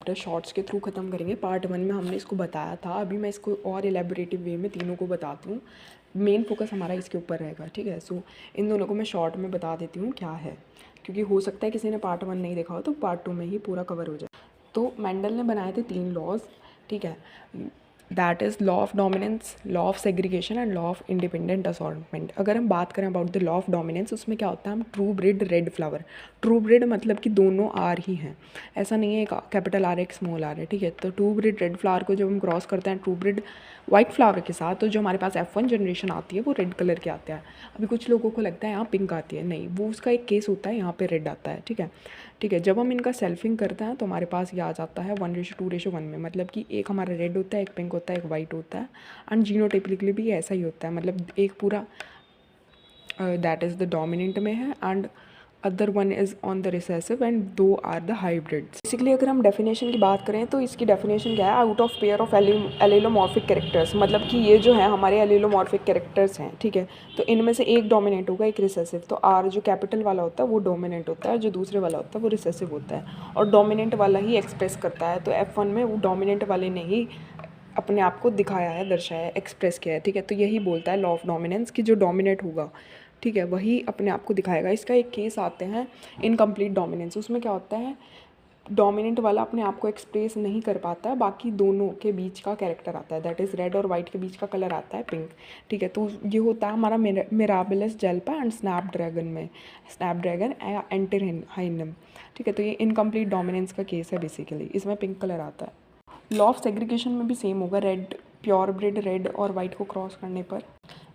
Chapter shorts के through ख़त्म करेंगे। पार्ट 1 में हमने इसको बताया था, अभी मैं इसको और एलेबोरेटिव वे में तीनों को बताती हूँ। मेन फोकस हमारा इसके ऊपर रहेगा, ठीक है। सो इन दोनों को मैं शॉर्ट में बता देती हूँ क्या है, क्योंकि हो सकता है किसी ने पार्ट 1 नहीं देखा हो तो पार्ट 2 में ही पूरा कवर हो जाए। तो मेंडल ने बनाए थे 3 लॉज, ठीक है। That is law of dominance, law of segregation and law of independent assortment. अगर हम बात करें about the law of dominance, उसमें क्या होता है, हम true breed red flower, true breed मतलब कि दोनों आर ही हैं, ऐसा नहीं है एक कैपिटल आर एक स्मॉल आर है, ठीक है। तो ट्रू ब्रीड रेड फ्लावर को जब हम क्रॉस करते हैं ट्रू ब्रीड वाइट फ्लावर के साथ, तो जो हमारे पास F1 जनरेशन आती है वो रेड कलर की आती है। अभी कुछ लोगों को लगता है यहाँ पिंक आती है, नहीं, वो उसका एक केस होता है, यहाँ पे रेड आता है, ठीक है। ठीक है, जब हम इनका सेल्फिंग करते हैं तो हमारे पास ये आ जाता है 1:2:1 में, मतलब कि एक हमारा रेड होता है, एक पिंक होता है, एक वाइट होता है। एंड जीनोटाइपिकली भी ऐसा ही होता है, मतलब एक पूरा दैट इज़ द डोमिनेंट में है and other one is on the recessive and दो आर द हाइब्रिड्स। बेसिकली अगर हम डेफिनेशन की बात करें तो इसकी डेफिनेशन क्या है, out of pair of allelomorphic characters, मतलब कि ये जो है हमारे एलिलोमॉर्फिक कैरेक्टर्स हैं, ठीक है। तो इनमें से एक डोमिनेंट होगा, एक रिसेसिव। तो आर जो कैपिटल वाला होता है वो डोमिनेंट होता है, जो दूसरे वाला होता है वो रिसेसिव होता है, और डोमिनेंट वाला ही एक्सप्रेस करता है। तो F1 में वो डोमिनेंट वाले ने ही अपने आप को दिखाया है, दर्शाया है, एक्सप्रेस किया है, ठीक है। तो यही बोलता है लॉ ऑफ डोमिनेंस की जो डोमिनेट होगा, ठीक है, वही अपने आप को दिखाएगा। इसका एक केस आते हैं इनकम्प्लीट डोमिनेंस, उसमें क्या होता है, डोमिनेंट वाला अपने आप को एक्सप्रेस नहीं कर पाता है, बाकी दोनों के बीच का कैरेक्टर आता है, दैट इज़ रेड और वाइट के बीच का कलर आता है पिंक, ठीक है। तो ये होता है हमारा मिराबिलस जेल्पा एंड स्नैपड्रैगन में, स्नैपड्रैगन एंटेरहाइनम, ठीक है। तो ये इनकम्प्लीट डोमिनेंस का केस है बेसिकली, इसमें पिंक कलर आता है। लॉ ऑफ सेग्रीगेशन में भी सेम होगा, रेड प्योर ब्रीड रेड और वाइट को क्रॉस करने पर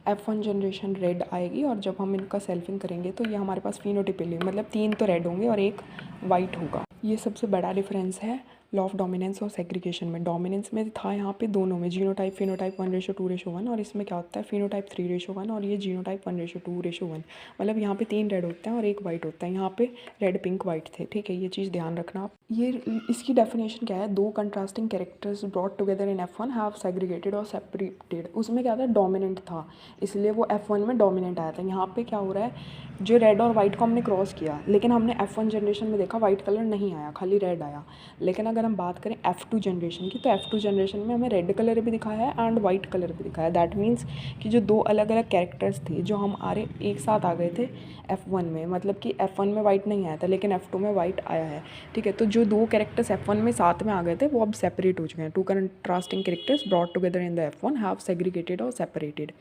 F1 जनरेशन रेड आएगी, और जब हम इनका सेल्फिंग करेंगे तो ये हमारे पास फिनोटिपिकली मतलब 3 तो रेड होंगे और एक वाइट होगा। ये सबसे बड़ा डिफरेंस है लॉ ऑफ डोमिनेंस और सेग्रीगेशन में। डोमिनेंस में था यहाँ पे दोनों में जीनोटाइप फिनोटाइप 1:2:1, और इसमें क्या होता है फिनोटाइप 3:1 और ये जीनोटाइप 1:2:1, मतलब यहाँ पे 3 रेड होते हैं और एक वाइट होता है, यहाँ पे रेड पिंक वाइट थे, ठीक है। ये चीज़ ध्यान रखना आप। ये इसकी डेफिनेशन क्या है, दो contrasting characters brought together in F1 have segregated और सेपरेटेड। उसमें क्या था, डोमिनेंट था, इसलिए वो F1 में डोमिनेंट आया था। यहाँ पे क्या हो रहा है, जो रेड और वाइट को हमने क्रॉस किया, लेकिन हमने F1 जनरेशन में देखा वाइट कलर नहीं आया, खाली रेड आया। लेकिन अगर हम बात करें F2 जनरेशन की, तो F2 जनरेशन में हमें रेड कलर भी दिखाया है एंड वाइट कलर भी दिखाया है। दैट मीन्स कि जो दो अलग अलग कैरेक्टर्स थे जो हमारे एक साथ आ गए थे F1 में, मतलब कि F1 में वाइट नहीं आया था लेकिन F2 में वाइट आया है, ठीक है। तो जो दो कैरेक्टर्स F1 में साथ में आ गए थे वो अब सेपरेट हो चुके हैं। Two contrasting characters brought together in the F1 have segregated और सेपरेटेड,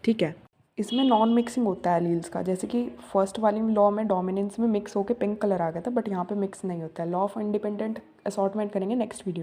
ठीक है। इसमें नॉन मिक्सिंग होता है एलील्स का, जैसे कि फर्स्ट वाली लॉ में डोमिनेंस में मिक्स होकर पिंक कलर आ गया था, बट यहाँ पे मिक्स नहीं होता है। लॉ ऑफ इंडिपेंडेंट असॉर्टमेंट करेंगे नेक्स्ट वीडियो।